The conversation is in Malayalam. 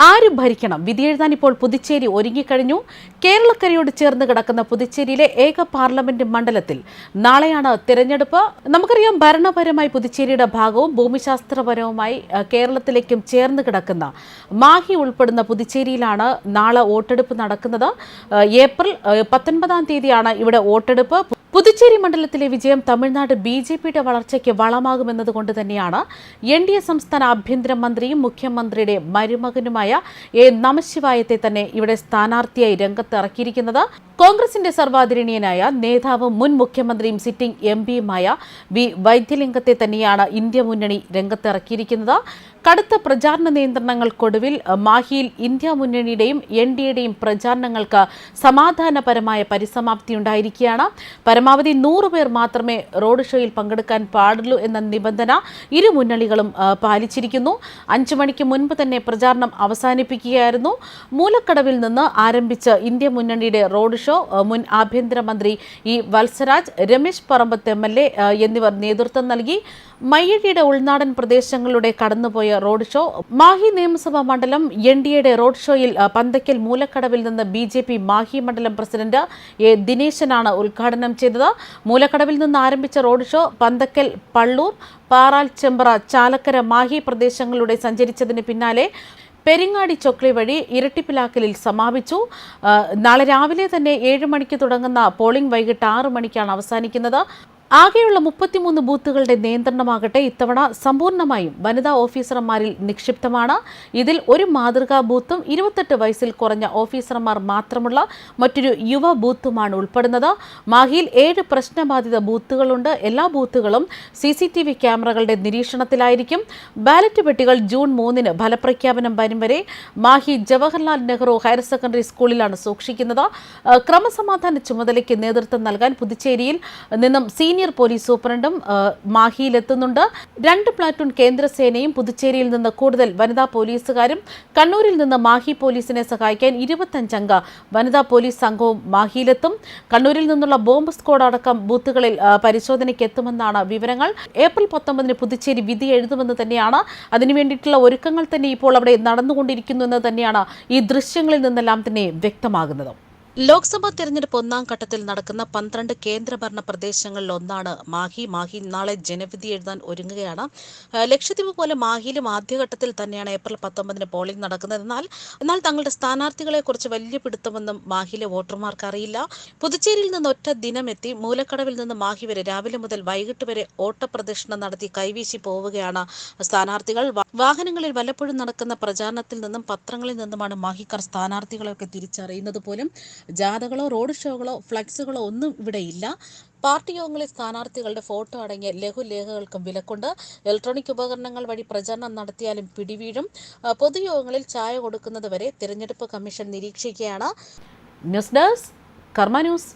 ആര് ഭരിക്കണം? വിധിയെഴുതാൻ ഇപ്പോൾ പുതുച്ചേരി ഒരുങ്ങിക്കഴിഞ്ഞു. കേരളക്കരയോട് ചേർന്ന് കിടക്കുന്ന പുതുച്ചേരിയിലെ ഏക പാർലമെന്റ് മണ്ഡലത്തിൽ നാളെയാണ് തിരഞ്ഞെടുപ്പ്. നമുക്കറിയാം, ഭരണപരമായി പുതുച്ചേരിയുടെ ഭാഗവും ഭൂമിശാസ്ത്രപരവുമായി കേരളത്തിലേക്കും ചേർന്ന് കിടക്കുന്ന മാഹി ഉൾപ്പെടുന്ന പുതുച്ചേരിയിലാണ് നാളെ വോട്ടെടുപ്പ് നടക്കുന്നത്. ഏപ്രിൽ 19-ാം തീയതിയാണ് ഇവിടെ വോട്ടെടുപ്പ്. പുതുച്ചേരി മണ്ഡലത്തിലെ വിജയം തമിഴ്നാട് BJPയുടെ വളർച്ചയ്ക്ക് വളമാകുമെന്നതുകൊണ്ട് തന്നെയാണ് NDA സംസ്ഥാന ആഭ്യന്തരമന്ത്രിയും മുഖ്യമന്ത്രിയുടെ മരുമകനുമായ നമശിവായത്തെ തന്നെ ഇവിടെ സ്ഥാനാർത്ഥിയായി രംഗത്തിറക്കിയിരിക്കുന്നത്. കോൺഗ്രസിന്റെ സർവാദരണീയനായ നേതാവും മുൻ മുഖ്യമന്ത്രിയും സിറ്റിംഗ് MPയുമായ വൈദ്യലിംഗത്തെ തന്നെയാണ് ഇന്ത്യ മുന്നണി രംഗത്തിറക്കിയിരിക്കുന്നത്. കടുത്ത പ്രചാരണ നിയന്ത്രണങ്ങൾക്കൊടുവിൽ മാഹിയിൽ ഇന്ത്യ മുന്നണിയുടെയും NDAയുടെയും പ്രചാരണങ്ങൾക്ക് സമാധാനപരമായ പരിസമാപ്തിയുണ്ടായിരിക്കുകയാണ്. പരമാവധി 100 പേർ മാത്രമേ റോഡ് ഷോയിൽ പങ്കെടുക്കാൻ പാടുള്ളൂ എന്ന നിബന്ധന ഇരു മുന്നണികളും പാലിച്ചിരിക്കുന്നു. 5 മണിക്ക് മുൻപ് തന്നെ പ്രചാരണം അവസാനിപ്പിക്കുകയായിരുന്നു. മൂലക്കടവിൽ നിന്ന് ആരംഭിച്ച ഇന്ത്യ മുന്നണിയുടെ റോഡ് ഷോ മുൻ ആഭ്യന്തരമന്ത്രി വത്സരാജ്, രമേശ് പറമ്പത്ത് MLA എന്നിവർ നേതൃത്വം നൽകി. മയ്യഴിയുടെ ഉൾനാടൻ പ്രദേശങ്ങളിലൂടെ കടന്നുപോയ റോഡ് ഷോ മാഹി നിയമസഭാ മണ്ഡലം NDAയുടെ റോഡ് ഷോയിൽ പന്തക്കൽ മൂലക്കടവിൽ നിന്ന് BJP മാഹി മണ്ഡലം പ്രസിഡന്റ് ദിനേശനാണ് ഉദ്ഘാടനം ചെയ്തത്. മൂലക്കടവിൽ നിന്ന് ആരംഭിച്ച റോഡ് ഷോ പന്തക്കൽ, പള്ളൂർ, പാറാൽ, ചെമ്പ്ര, ചാലക്കര, മാഹി പ്രദേശങ്ങളിലൂടെ സഞ്ചരിച്ചതിന് പിന്നാലെ പെരിങ്ങാടി ചൊക്ലി വഴി ഇരട്ടിപ്പിലാക്കലിൽ സമാപിച്ചു. നാളെ രാവിലെ തന്നെ 7 മണിക്ക് തുടങ്ങുന്ന പോളിംഗ് വൈകിട്ട് 6 മണിക്കാണ് അവസാനിക്കുന്നത്. ആകെയുള്ള 33 ബൂത്തുകളുടെ നിയന്ത്രണമാകട്ടെ ഇത്തവണ സമ്പൂർണ്ണമായും വനിതാ ഓഫീസർമാരിൽ നിക്ഷിപ്തമാണ്. ഇതിൽ ഒരു മാതൃകാ ബൂത്തും 28 വയസ്സിൽ കുറഞ്ഞ ഓഫീസർമാർ മാത്രമുള്ള മറ്റൊരു യുവ ബൂത്തുമാണ് ഉൾപ്പെടുന്നത്. മാഹിയിൽ 7 പ്രശ്നബാധിത ബൂത്തുകളുണ്ട്. എല്ലാ ബൂത്തുകളും CCTV ക്യാമറകളുടെ നിരീക്ഷണത്തിലായിരിക്കും. ബാലറ്റ് പെട്ടികൾ ജൂൺ 3-ന് ഫലപ്രഖ്യാപനം വരും വരെ മാഹി ജവഹർലാൽ നെഹ്റു ഹയർ സെക്കൻഡറി സ്കൂളിലാണ് സൂക്ഷിക്കുന്നത്. ക്രമസമാധാന ചുമതലയ്ക്ക് നേതൃത്വം നൽകാൻ പുതുച്ചേരിയിൽ നിന്നും സീനിയർ പോലീസ് സൂപ്രണ്ടും മാഹിയിലെത്തുന്നുണ്ട്. 2 പ്ലാറ്റൂൺ കേന്ദ്രസേനയും പുതുച്ചേരിയിൽ നിന്ന് കൂടുതൽ വനിതാ പോലീസുകാരും കണ്ണൂരിൽ നിന്ന് മാഹി പോലീസിനെ സഹായിക്കാൻ 25 അംഗ വനിതാ പോലീസ് സംഘവും മാഹിയിലെത്തും. കണ്ണൂരിൽ നിന്നുള്ള ബോംബ് സ്ക്വാഡ് അടക്കം ബൂത്തുകളിൽ പരിശോധനയ്ക്ക് എത്തുമെന്നാണ് വിവരങ്ങൾ. ഏപ്രിൽ 19-ന് പുതുച്ചേരി വിധി എഴുതുമെന്ന് തന്നെയാണ്. അതിനുവേണ്ടിയിട്ടുള്ള ഒരുക്കങ്ങൾ തന്നെ ഇപ്പോൾ അവിടെ നടന്നുകൊണ്ടിരിക്കുന്നു എന്ന് തന്നെയാണ് ഈ ദൃശ്യങ്ങളിൽ നിന്നെല്ലാം തന്നെ വ്യക്തമാകുന്നത്. ലോക്സഭാ തെരഞ്ഞെടുപ്പ് 1-ാം ഘട്ടത്തിൽ നടക്കുന്ന 12 കേന്ദ്രഭരണ പ്രദേശങ്ങളിൽ ഒന്നാണ് മാഹി. മാഹി നാളെ ജനവിധി എഴുതാൻ ഒരുങ്ങുകയാണ്. ലക്ഷദ്വീപ് പോലെ മാഹിയിലും ആദ്യഘട്ടത്തിൽ തന്നെയാണ് ഏപ്രിൽ 19-ന് പോളിംഗ് നടക്കുന്നത്. എന്നാൽ തങ്ങളുടെ സ്ഥാനാർത്ഥികളെക്കുറിച്ച് വലിയ പിടുത്തമൊന്നും മാഹിയിലെ വോട്ടർമാർക്ക് അറിയില്ല. പുതുച്ചേരിയിൽ നിന്ന് ഒറ്റ ദിനമെത്തി മൂലക്കടവിൽ നിന്ന് മാഹി വരെ രാവിലെ മുതൽ വൈകിട്ട് വരെ ഓട്ടപ്രദക്ഷിണം നടത്തി കൈവീശി പോവുകയാണ് സ്ഥാനാർത്ഥികൾ. വാഹനങ്ങളിൽ വല്ലപ്പോഴും നടക്കുന്ന പ്രചാരണത്തിൽ നിന്നും പത്രങ്ങളിൽ നിന്നുമാണ് മാഹിക്കാർ സ്ഥാനാർത്ഥികളെയൊക്കെ തിരിച്ചറിയുന്നത് പോലും. ജാഥകളോ റോഡ് ഷോകളോ ഫ്ലക്സുകളോ ഒന്നും ഇവിടെ ഇല്ല. പാർട്ടി യോഗങ്ങളിൽ സ്ഥാനാർത്ഥികളുടെ ഫോട്ടോ അടങ്ങിയ ലഘുലേഖകൾക്കും വിലക്കുണ്ട്. ഇലക്ട്രോണിക് ഉപകരണങ്ങൾ വഴി പ്രചരണം നടത്തിയാലും പിടിവീഴും. പൊതുയോഗങ്ങളിൽ ചായ കൊടുക്കുന്നത് വരെ തിരഞ്ഞെടുപ്പ് കമ്മീഷൻ നിരീക്ഷിക്കുകയാണ്. ന്യൂസ് ഡെസ്ക് കർമ്മ ന്യൂസ്.